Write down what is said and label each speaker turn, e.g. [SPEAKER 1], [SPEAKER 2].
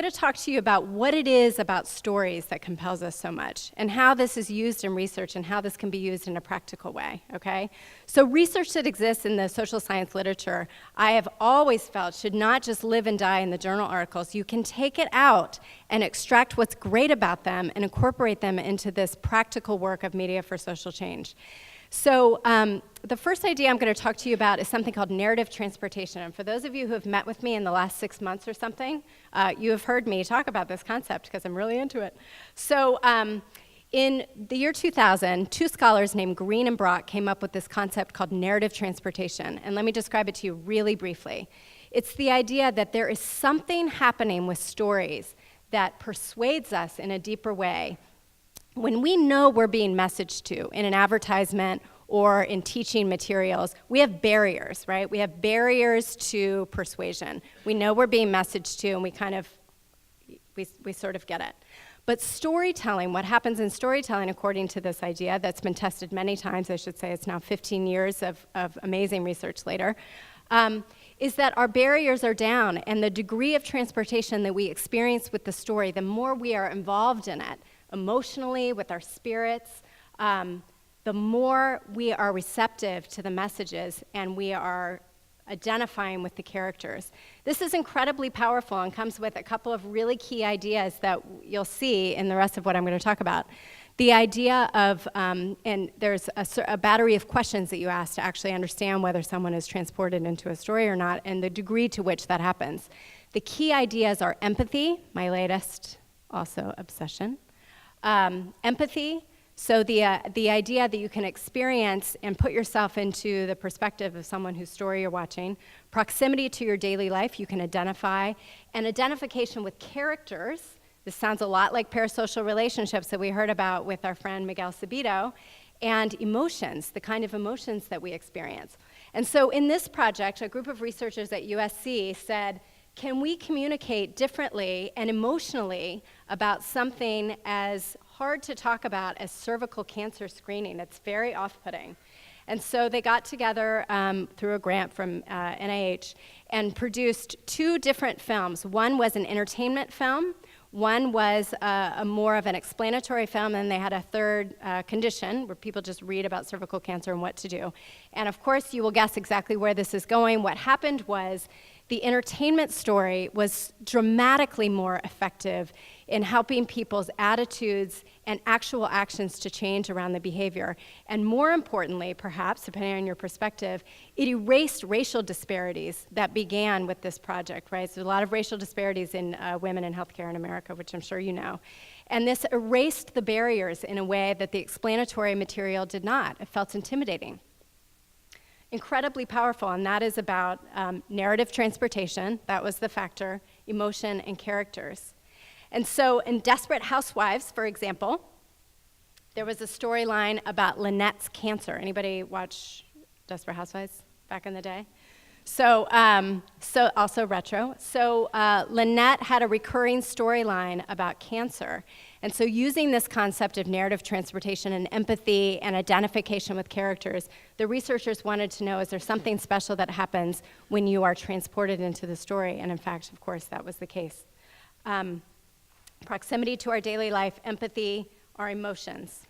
[SPEAKER 1] to talk to you about what it is about stories that compels us so much, and how this is used in research, and how this can be used in a practical way, okay? So research that exists in the social science literature, I have always felt should not just live and die in the journal articles. You can take it out and extract what's great about them and incorporate them into this practical work of media for social change. So the first idea I'm going to talk to you about is something called narrative transportation. And for those of you who have met with me in the last 6 months or something, you have heard me talk about this concept because I'm really into it. So in the year 2000, two scholars named Green and Brock came up with this concept called narrative transportation. And let me describe it to you really briefly. It's the idea that there is something happening with stories that persuades us in a deeper way when we know we're being messaged to in an advertisement or in teaching materials. We have barriers, right? We have barriers to persuasion. We know we're being messaged to, and we sort of get it. But storytelling, what happens in storytelling, according to this idea that's been tested many times, I should say it's now 15 years of amazing research later, is that our barriers are down, and the degree of transportation that we experience with the story, the more we are involved in it, emotionally, with our spirits, the more we are receptive to the messages and we are identifying with the characters. This is incredibly powerful and comes with a couple of really key ideas that you'll see in the rest of what I'm going to talk about. The idea of, and there's a battery of questions that you ask to actually understand whether someone is transported into a story or not, and the degree to which that happens. The key ideas are empathy, my latest also obsession. Empathy, so the idea that you can experience and put yourself into the perspective of someone whose story you're watching. Proximity to your daily life, you can identify. And identification with characters. This sounds a lot like parasocial relationships that we heard about with our friend Miguel Sabito. And emotions, the kind of emotions that we experience. And so in this project, a group of researchers at USC said, can we communicate differently and emotionally about something as hard to talk about as cervical cancer screening? It's very off-putting. And so they got together through a grant from NIH and produced two different films. One was an entertainment film. One was more of an explanatory film, and they had a third condition where people just read about cervical cancer and what to do. And of course, you will guess exactly where this is going. What happened was the entertainment story was dramatically more effective in helping people's attitudes and actual actions to change around the behavior. And more importantly, perhaps, depending on your perspective, it erased racial disparities that began with this project, right? So a lot of racial disparities in women in healthcare in America, which I'm sure you know. And this erased the barriers in a way that the explanatory material did not. It felt intimidating. Incredibly powerful, and that is about narrative transportation, that was the factor, emotion, and characters. And so in Desperate Housewives, for example, there was a storyline about Lynette's cancer. Anybody watch Desperate Housewives back in the day? So also retro. So Lynette had a recurring storyline about cancer. And so using this concept of narrative transportation and empathy and identification with characters, the researchers wanted to know, is there something special that happens when you are transported into the story? And in fact, of course, that was the case. Proximity to our daily life, empathy, our emotions.